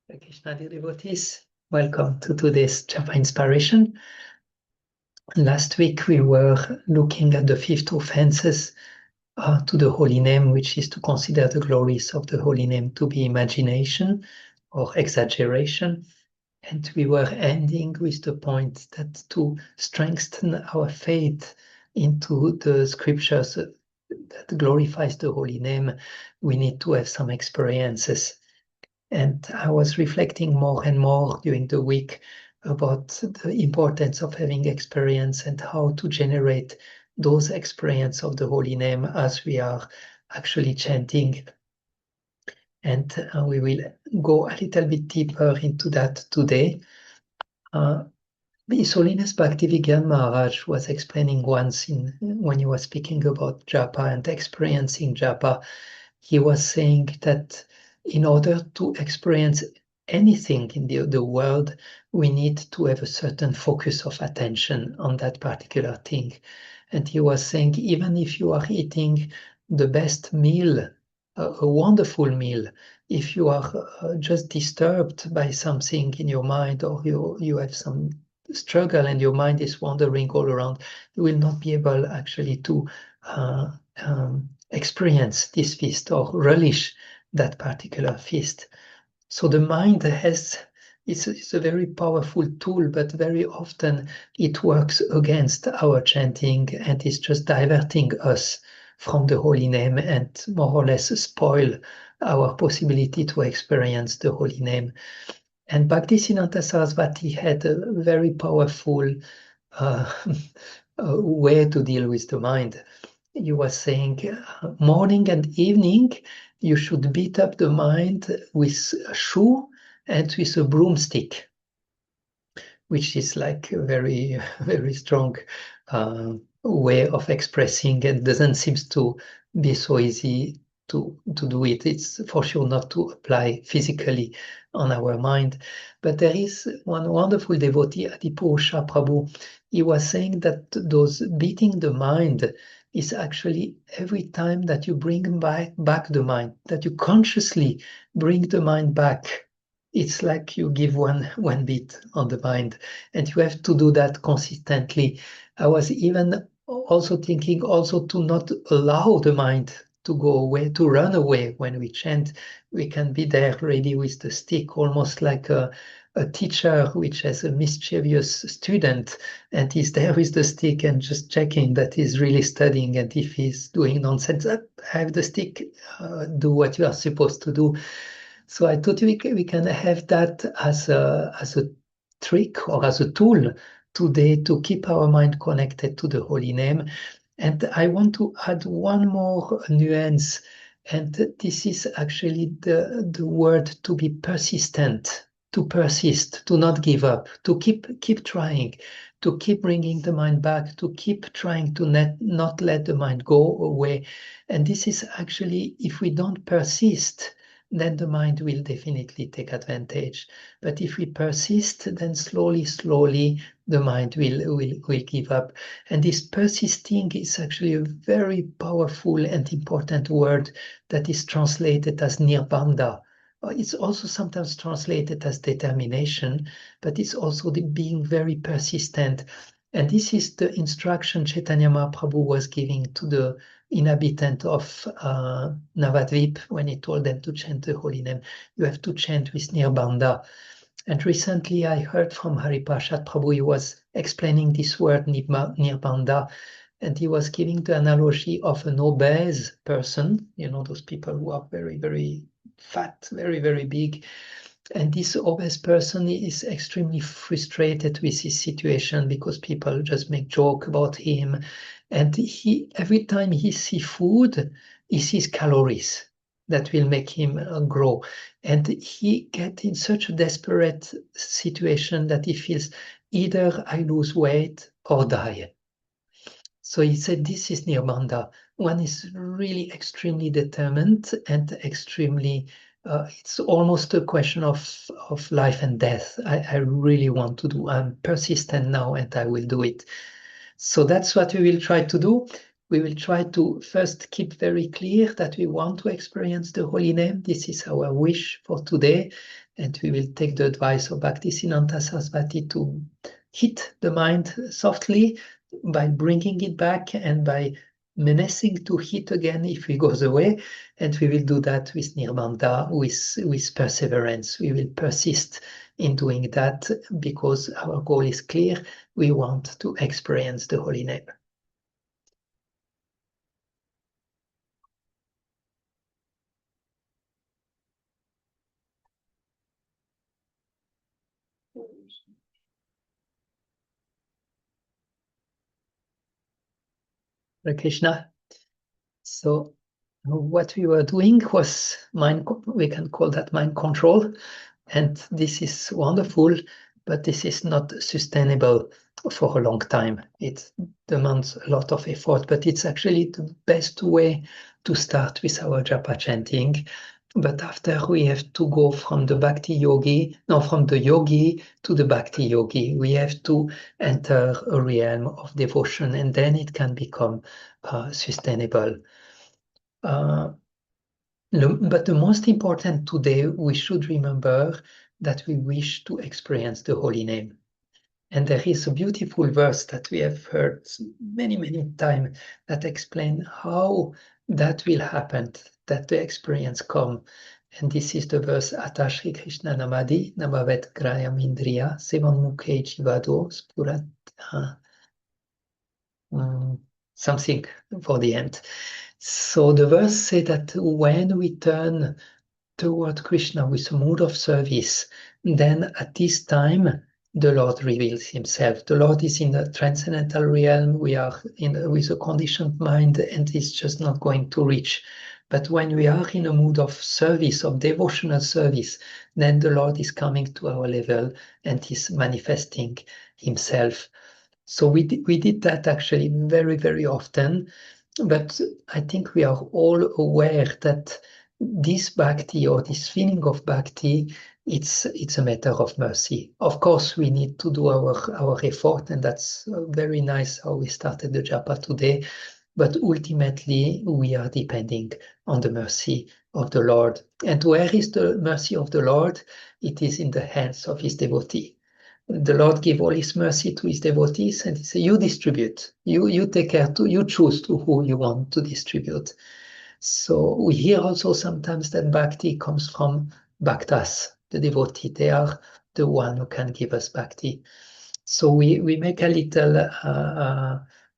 Hare Krishna, dear devotees. Welcome to today's Japa Inspiration. Last week we were looking at the fifth offenses to the holy name, which is to consider the glories of the holy name to be imagination or exaggeration. And we were ending with the point that to strengthen our faith into the scriptures that glorifies the holy name, we need to have some experiences. And I was reflecting more and more during the week about the importance of having experience and how to generate those experience of the holy name as we are actually chanting. And we will go a little bit deeper into that today. His Holiness Bhaktivedanta Maharaj was explaining once when he was speaking about Japa and experiencing Japa, he was saying that in order to experience anything in the world, we need to have a certain focus of attention on that particular thing. And he was saying, even if you are eating the best meal, a wonderful meal, if you are just disturbed by something in your mind, or you have some struggle and your mind is wandering all around, you will not be able actually to experience this feast or relish that particular feast. So the mind is a very powerful tool, but very often it works against our chanting and is just diverting us from the holy name and more or less spoil our possibility to experience the holy name. And Bhaktisiddhanta Sarasvati had a very powerful way to deal with the mind. He was saying morning and evening, you should beat up the mind with a shoe and with a broomstick, which is like a very, very strong way of expressing and doesn't seem to be so easy to do it. It's for sure not to apply physically on our mind. But there is one wonderful devotee, Adipurusha Prabhu. He was saying that those beating the mind is actually every time that you bring back the mind, that you consciously bring the mind back. It's like you give one beat on the mind, and you have to do that consistently. I was even also thinking also to not allow the mind to go away, to run away when we chant. We can be there ready with the stick, almost like a teacher which has a mischievous student and he's there with the stick and just checking that he's really studying, and if he's doing nonsense, I have the stick, do what you are supposed to do. So I thought we can have that as a trick or as a tool today to keep our mind connected to the holy name. And I want to add one more nuance, and this is actually the word to be persistent, to persist, to not give up, to keep trying, to keep bringing the mind back, to keep trying to not let the mind go away. And this is actually, if we don't persist, then the mind will definitely take advantage. But if we persist, then slowly, the mind will give up. And this persisting is actually a very powerful and important word that is translated as nirbandha. It's also sometimes translated as determination, but it's also the being very persistent. And this is the instruction Chaitanya Mahaprabhu was giving to the inhabitant of Navadvip when he told them to chant the holy name. You have to chant with nirbandha. And recently I heard from Hariprasad Prabhu, he was explaining this word nirbandha, and he was giving the analogy of an obese person, those people who are very, very fat, very, very big. And this obese person is extremely frustrated with his situation because people just make joke about him. And every time he sees food, he sees calories that will make him grow. And he gets in such a desperate situation that he feels either I lose weight or die. So he said, this is nirbandha. One is really extremely determined and extremely, it's almost a question of life and death. I really want to do. I'm persistent now and I will do it. So that's what we will try to do. We will try to first keep very clear that we want to experience the holy name. This is our wish for today. And we will take the advice of Bhaktisiddhanta Saraswati to hit the mind softly by bringing it back and by menacing to hit again if it goes away. And we will do that with Nirbanda, with perseverance. We will persist in doing that because our goal is clear. We want to experience the holy name. Hare Krishna. So what we were doing was we can call that mind control. And this is wonderful, but this is not sustainable for a long time. It demands a lot of effort, but it's actually the best way to start with our japa chanting. But after we have to go from the from the yogi to the bhakti yogi. We have to enter a realm of devotion, and then it can become sustainable. But the most important today, we should remember that we wish to experience the holy name. And there is a beautiful verse that we have heard many, many times that explain how that will happen, that the experience come. And this is the verse Ata Shri Krishna Namadi Namavet Grayam Indriya Sevan Mukhe Jivado Spurat something for the end. So the verse says that when we turn toward Krishna with a mood of service, then at this time the Lord reveals himself. The Lord is in the transcendental realm. We are with a conditioned mind, and it's just not going to reach. But when we are in a mood of service, of devotional service, then the Lord is coming to our level and is manifesting himself. So we did that actually very, very often. But I think we are all aware that this bhakti or this feeling of bhakti, it's a matter of mercy. Of course, we need to do our effort, and that's very nice how we started the japa today. But ultimately, we are depending on the mercy of the Lord. And where is the mercy of the Lord? It is in the hands of his devotee. The Lord give all his mercy to his devotees, and he say, you distribute, you take care to, you choose to who you want to distribute. So we hear also sometimes that bhakti comes from bhaktas, the devotee. They are the one who can give us bhakti. So we make a little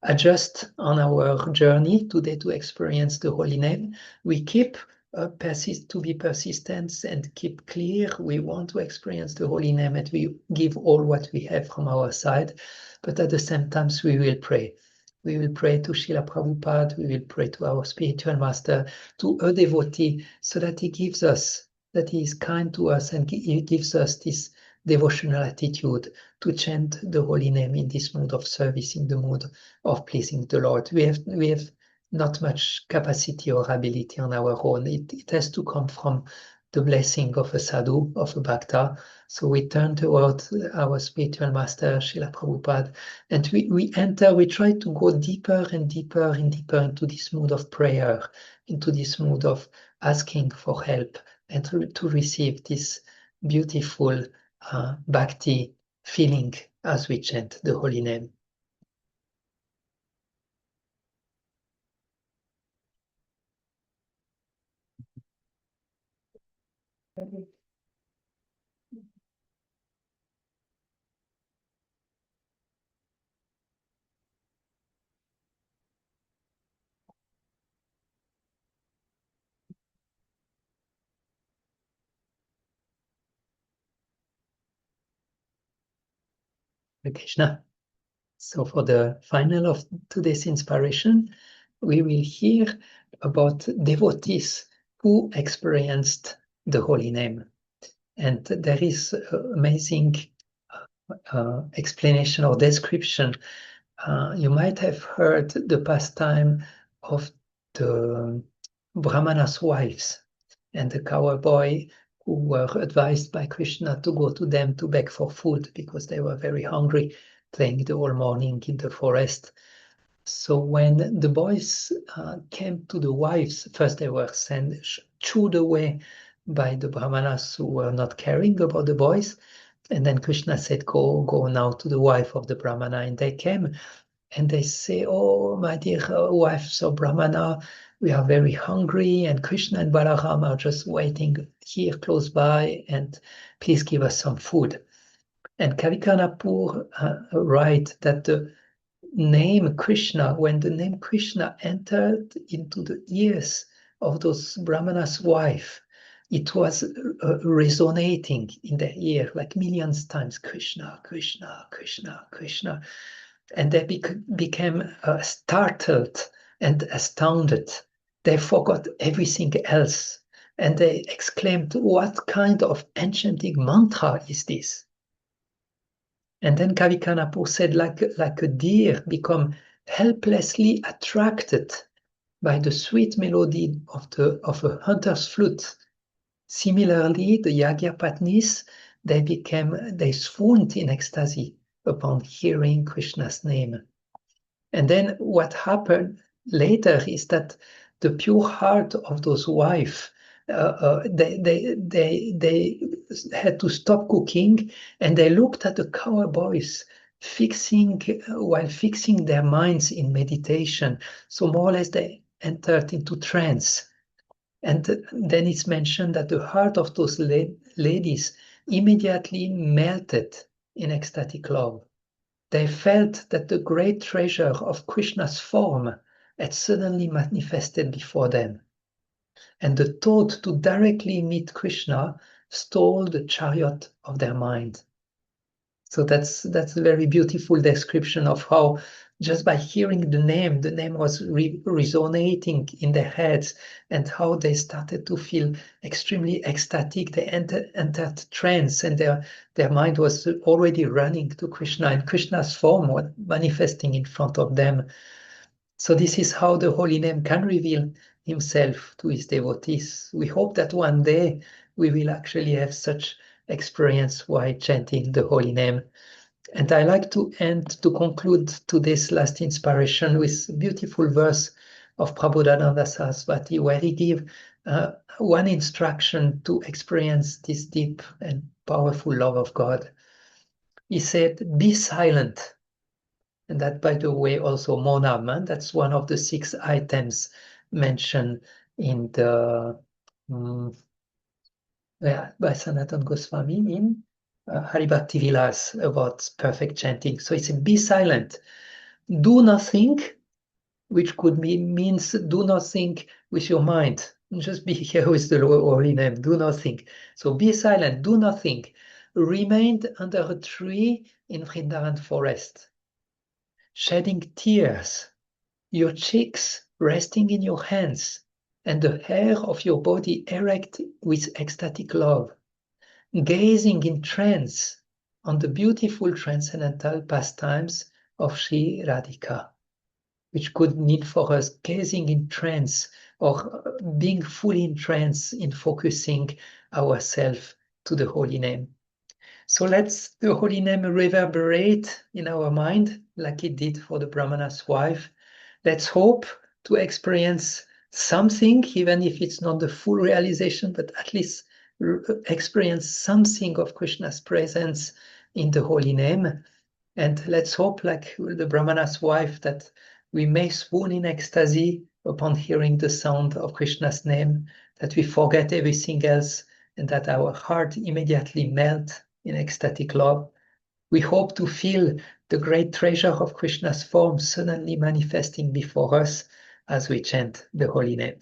adjust on our journey today to experience the holy name. We keep to be persistent and keep clear. We want to experience the holy name, and we give all what we have from our side. But at the same time, we will pray. We will pray to Srila Prabhupada. We will pray to our spiritual master, to a devotee, so that he gives us, that he is kind to us, and he gives us this devotional attitude to chant the holy name in this mood of service, in the mood of pleasing the Lord. We have not much capacity or ability on our own. It has to come from the blessing of a sadhu, of a bhakta. So we turn toward our spiritual master, Srila Prabhupada, and we try to go deeper and deeper and deeper into this mood of prayer, into this mood of asking for help, and to receive this beautiful bhakti feeling as we chant the holy name. Hare Krishna. So for the final of today's inspiration, we will hear about devotees who experienced the holy name. And there is amazing explanation or description. You might have heard the pastime of the Brahmana's wives and the cowboy who were advised by Krishna to go to them to beg for food because they were very hungry, playing the whole morning in the forest. So when the boys came to the wives, first they were sent, shooed away by the brahmanas who were not caring about the boys. And then Krishna said, go now to the wife of the brahmana. And they came and they say, oh, my dear wife of brahmana, we are very hungry. And Krishna and Balaram are just waiting here close by. And please give us some food. And Kavikarnapur write that the name Krishna, when the name Krishna entered into the ears of those Brahmanas' wife, it was resonating in their ear like millions times, Krishna, Krishna, Krishna, Krishna. And they became startled and astounded. They forgot everything else. And they exclaimed, what kind of enchanting mantra is this? And then Kavikarnapur said, like a deer, become helplessly attracted by the sweet melody of a hunter's flute. Similarly, the Yagyapatnis, they swooned in ecstasy upon hearing Krishna's name. And then what happened later is that the pure heart of those wives, they had to stop cooking, and they looked at the cowboys while fixing their minds in meditation. So more or less they entered into trance. And then it's mentioned that the heart of those ladies immediately melted in ecstatic love. They felt that the great treasure of Krishna's form had suddenly manifested before them. And the thought to directly meet Krishna stole the chariot of their mind. So that's a very beautiful description of how just by hearing the name was resonating in their heads, and how they started to feel extremely ecstatic. They entered trance, and their mind was already running to Krishna, and Krishna's form was manifesting in front of them. So this is how the holy name can reveal himself to his devotees. We hope that one day we will actually have such experience while chanting the holy name. And I like to conclude today's last inspiration with a beautiful verse of Prabodhananda Saraswati, where he gives one instruction to experience this deep and powerful love of God. He said, be silent. And that, by the way, also Monam, that's one of the 6 items mentioned in the by Sanatana Goswami in Haribhakti Vilas about perfect chanting. So it's be silent, do nothing, which could means do nothing with your mind. Just be here with the holy name, do nothing. So be silent, do nothing. Remain under a tree in Vrindavan forest, shedding tears, your cheeks resting in your hands, and the hair of your body erect with ecstatic love, gazing in trance on the beautiful transcendental pastimes of Sri Radhika, which could mean for us gazing in trance or being fully in trance in focusing ourselves to the holy name. So let's the holy name reverberate in our mind like it did for the Brahmana's wife. Let's hope to experience something, even if it's not the full realization, but at least experience something of Krishna's presence in the holy name. And let's hope, like the Brahmana's wife, that we may swoon in ecstasy upon hearing the sound of Krishna's name, that we forget everything else, and that our heart immediately melt in ecstatic love. We hope to feel the great treasure of Krishna's form suddenly manifesting before us as we chant the holy name.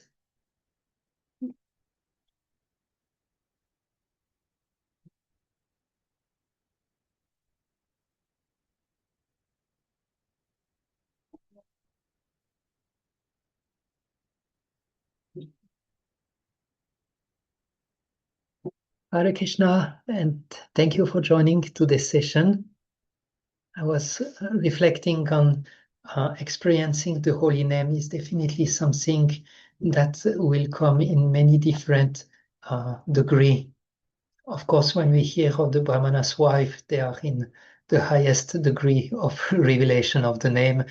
Hare Krishna, and thank you for joining today's session. I was reflecting on experiencing the holy name is definitely something that will come in many different degree. Of course, when we hear of the Brahmana's wife, they are in the highest degree of revelation of the name,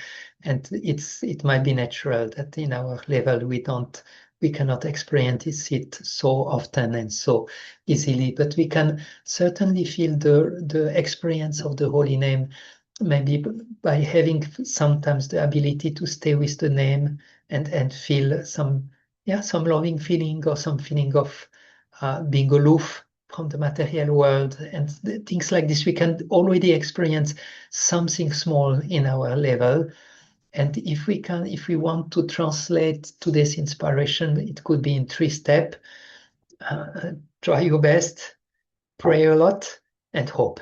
and it might be natural that in our level we cannot experience it so often and so easily, but we can certainly feel the experience of the holy name, maybe by having sometimes the ability to stay with the name and feel some loving feeling or some feeling of being aloof from the material world and things like this. We can already experience something small in our level. And if we want to translate today's inspiration, it could be in 3 steps. Try your best, pray a lot, and hope.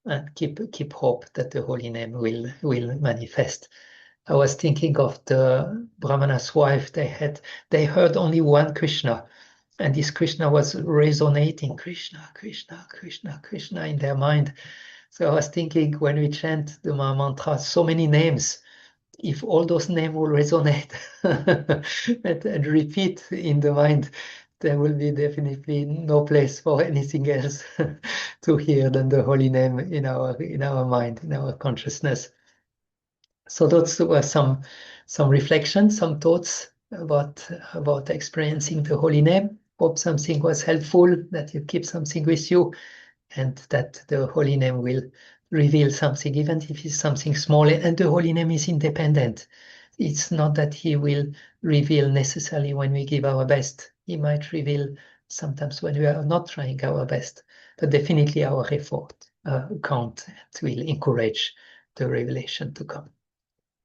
And keep hope that the holy name will manifest. I was thinking of the Brahmana's wife. They heard only one Krishna, and this Krishna was resonating Krishna, Krishna, Krishna, Krishna in their mind. So I was thinking, when we chant the Maha Mantra, so many names, if all those names will resonate and repeat in the mind, there will be definitely no place for anything else to hear than the holy name in our mind, in our consciousness. So those were some reflections, some thoughts about experiencing the holy name. Hope something was helpful, that you keep something with you, and that the holy name will reveal something, even if it's something small. And the holy name is independent. It's not that he will reveal necessarily when we give our best. He might reveal sometimes when we are not trying our best, but definitely our effort count and will encourage the revelation to come.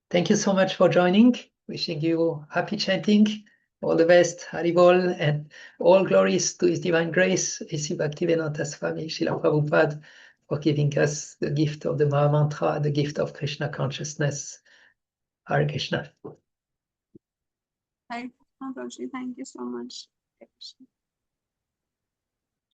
Thank you so much for joining. Wishing you happy chanting. All the best, Haribol, and all glories to His Divine Grace, His Bhaktivedanta Swami Srila Prabhupada, for giving us the gift of the Maha Mantra, the gift of Krishna consciousness. Hare Krishna. Hare Krishna, Prabhuji. Thank you so much. Hare Krishna.